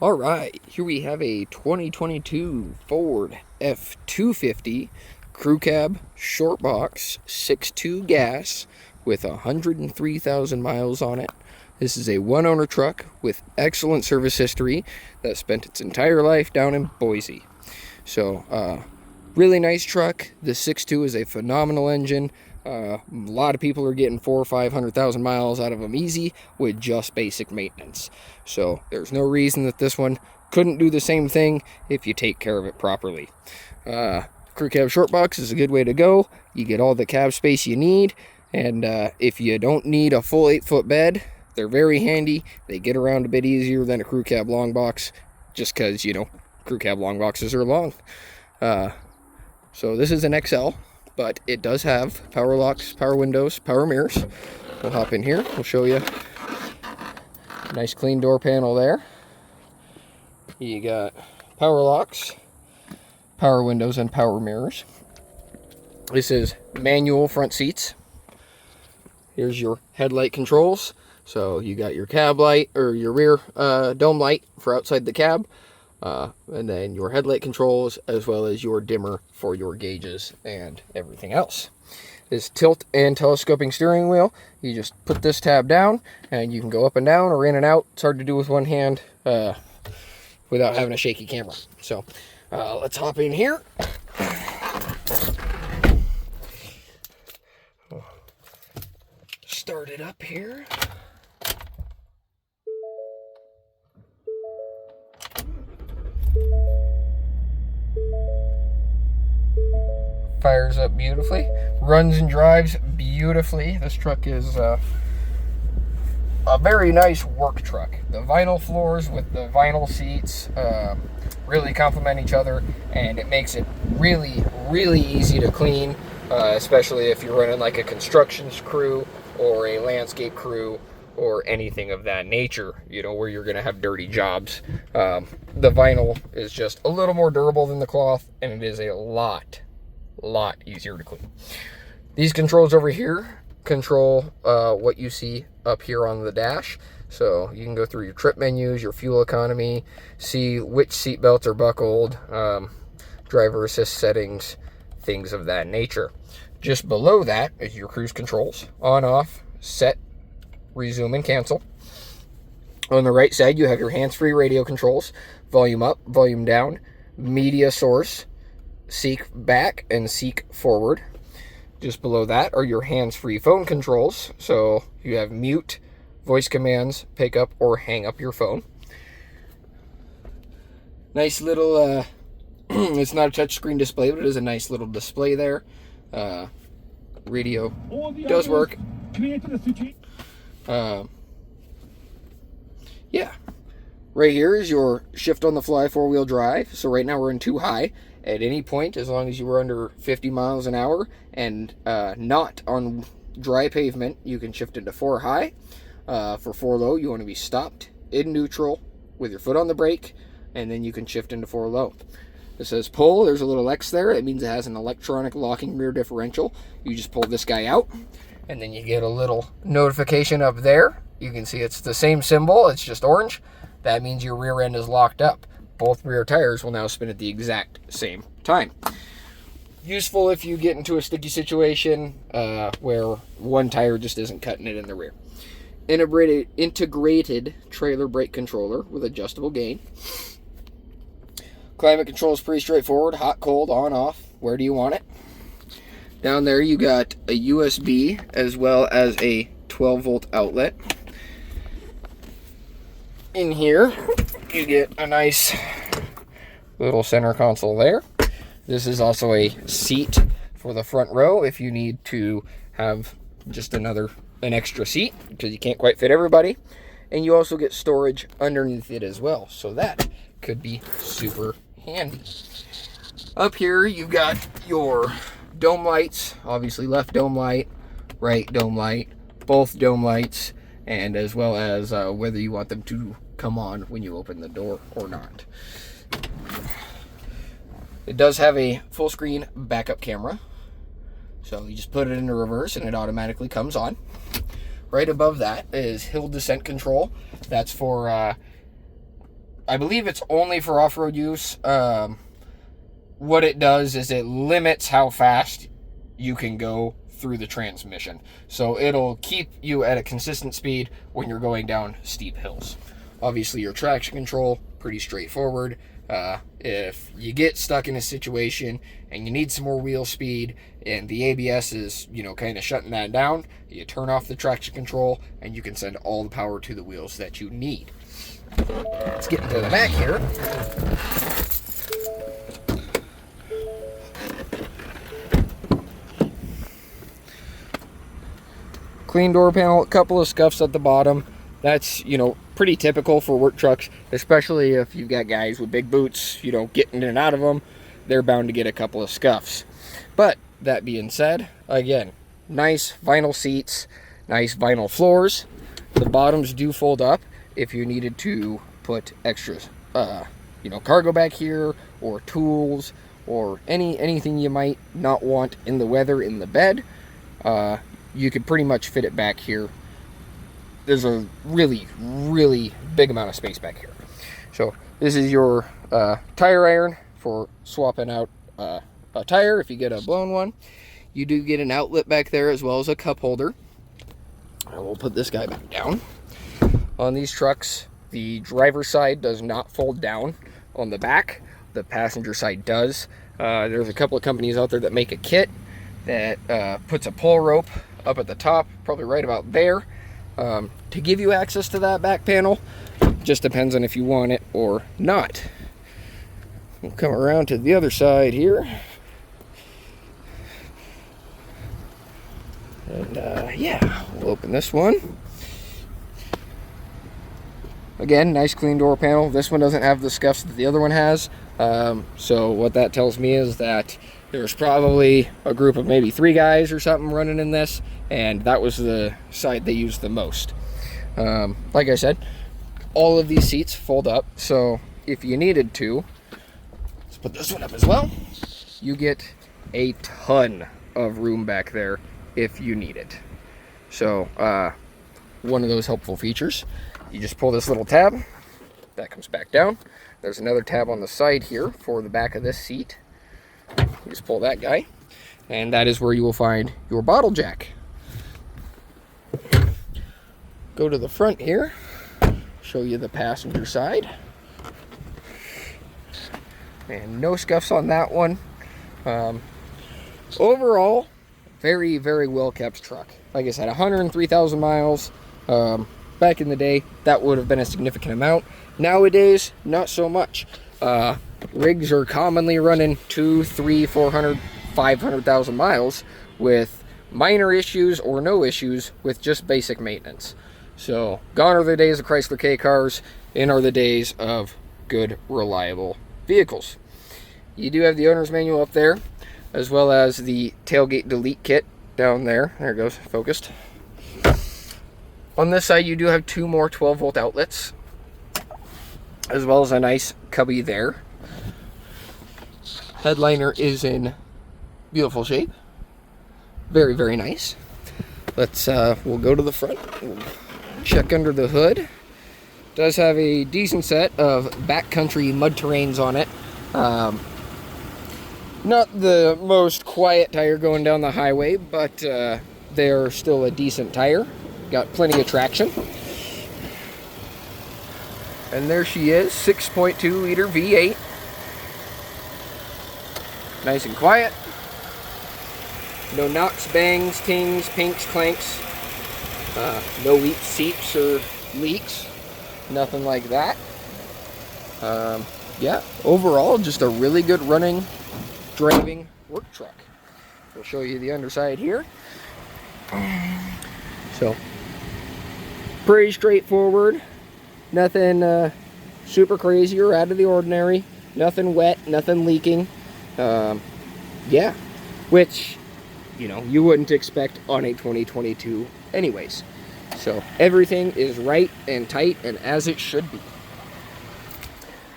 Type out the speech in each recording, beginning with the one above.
All right, here we have a 2022 Ford F-250 crew cab short box 6.2 gas with 103,000 miles on it. This is a one-owner truck with excellent service history that spent its entire life down in Boise. So, really nice truck. The 6.2 is a phenomenal engine. A lot of people are getting 400,000 or 500,000 miles out of them easy with just basic maintenance. So there's no reason that this one couldn't do the same thing if you take care of it properly. Crew cab short box is a good way to go. You get all the cab space you need, and if you don't need a full 8-foot bed, they're very handy. They get around a bit easier than a crew cab long box, just because, you know, crew cab long boxes are long. So this is an XL, but it does have power locks, power windows, power mirrors. We'll hop in here. We'll show you. Nice clean door panel there. You got power locks, power windows, and power mirrors. This is manual front seats. Here's your headlight controls. So you got your cab light, or your rear dome light for outside the cab. And then your headlight controls, as well as your dimmer for your gauges and everything else. This tilt and telescoping steering wheel, you just put this tab down and you can go up and down or in and out. It's hard to do with one hand without having a shaky camera. So let's hop in here. Start it up here. Fires up beautifully, runs and drives beautifully. This truck is a very nice work truck. The vinyl floors with the vinyl seats really complement each other, and it makes it really easy to clean, especially if you're running like a construction crew or a landscape crew or anything of that nature, you know, where you're going to have dirty jobs. The vinyl is just a little more durable than the cloth, and it is a lot easier to clean. These controls over here control what you see up here on the dash. So you can go through your trip menus, your fuel economy, see which seat belts are buckled, driver assist settings, things of that nature. Just below that is your cruise controls: on, off, set, resume, and cancel. On the right side, you have your hands-free radio controls: volume up, volume down, media source, seek back, and seek forward. Just below that are your hands-free phone controls. So you have mute, voice commands, pick up or hang up your phone. Nice little, it's not a touchscreen display, but it is a nice little display there. Radio does work. Yeah. Right here is your shift on the fly 4-wheel drive. So right now we're in 2 high. At any point, as long as you were under 50 miles an hour and not on dry pavement, you can shift into 4 high. For 4 low, you want to be stopped in neutral with your foot on the brake, and then you can shift into 4 low. It says pull. There's a little X there. It means it has an electronic locking rear differential. You just pull this guy out, and then you get a little notification up there. You can see it's the same symbol. It's just orange. That means your rear end is locked up. Both rear tires will now spin at the exact same time. Useful if you get into a sticky situation where one tire just isn't cutting it in the rear. Integrated trailer brake controller with adjustable gain. Climate control is pretty straightforward: hot, cold, on, off. Where do you want it? Down there you got a USB as well as a 12-volt outlet. In here you get a nice little center console there. This is also a seat for the front row if you need to have just an extra seat, because you can't quite fit everybody. And you also get storage underneath it as well, so that could be super handy. Up here you've got your dome lights, obviously left dome light, right dome light, both dome lights, and as well as whether you want them to come on when you open the door or not. It does have a full screen backup camera, so you just put it into reverse and it automatically comes on. Right above that is hill descent control. That's for I believe it's only for off-road use. What it does is it limits how fast you can go through the transmission. So it'll keep you at a consistent speed when you're going down steep hills. Obviously, your traction control, pretty straightforward. If you get stuck in a situation and you need some more wheel speed and the ABS is, kind of shutting that down, you turn off the traction control and you can send all the power to the wheels that you need. Let's get into the back here. Clean door panel, a couple of scuffs at the bottom. That's, pretty typical for work trucks, especially if you've got guys with big boots, getting in and out of them. They're bound to get a couple of scuffs. But that being said, again, nice vinyl seats, nice vinyl floors. The bottoms do fold up if you needed to put extras, cargo back here or tools or anything you might not want in the weather in the bed. You could pretty much fit it back here. There's a really, really big amount of space back here. So this is your tire iron for swapping out a tire if you get a blown one. You do get an outlet back there as well as a cup holder. I will put this guy back down. On these trucks, the driver's side does not fold down on the back. The passenger side does. There's a couple of companies out there that make a kit that puts a pull rope up at the top, probably right about there, to give you access to that back panel. Just depends on if you want it or not. We'll come around to the other side here. And we'll open this one. Again, nice clean door panel. This one doesn't have the scuffs that the other one has. So what that tells me is that there's probably a group of maybe 3 guys or something running in this, and that was the side they used the most. Like I said, all of these seats fold up, so if you needed to, let's put this one up as well. You get a ton of room back there if you need it. So one of those helpful features, you just pull this little tab, that comes back down. There's another tab on the side here for the back of this seat. You just pull that guy, and that is where you will find your bottle jack. Go to the front here, show you the passenger side. And no scuffs on that one. Overall, very, very well kept truck. Like I said, 103,000 miles. Back in the day, that would have been a significant amount. Nowadays, not so much. Rigs are commonly running 200, 300, 400, 500,000 miles with minor issues or no issues with just basic maintenance. So gone are the days of Chrysler K cars, in are the days of good, reliable vehicles. You do have the owner's manual up there, as well as the tailgate delete kit down there. There it goes, focused. On this side, you do have 2 more 12-volt outlets, as well as a nice cubby there. Headliner is in beautiful shape. Very, very nice. We'll go to the front. We'll check under the hood. Does have a decent set of backcountry mud terrains on it. Not the most quiet tire going down the highway, but they're still a decent tire. Got plenty of traction. And there she is, 6.2 liter V8. Nice and quiet. No knocks, bangs, tings, pinks, clanks. No weak seeps or leaks. Nothing like that. Overall, just a really good running, driving work truck. We'll show you the underside here. So, pretty straightforward. Nothing super crazy or out of the ordinary. Nothing wet, nothing leaking. Which, you wouldn't expect on a 2022 anyways. So everything is right and tight and as it should be.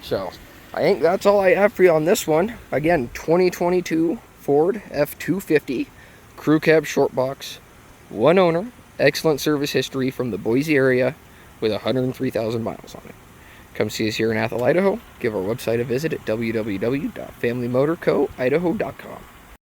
So I think that's all I have for you on this one. Again, 2022 Ford F-250 Crew Cab Short Box, 1 owner, excellent service history from the Boise area with 103,000 miles on it. Come see us here in Athol, Idaho. Give our website a visit at www.familymotorcoidaho.com.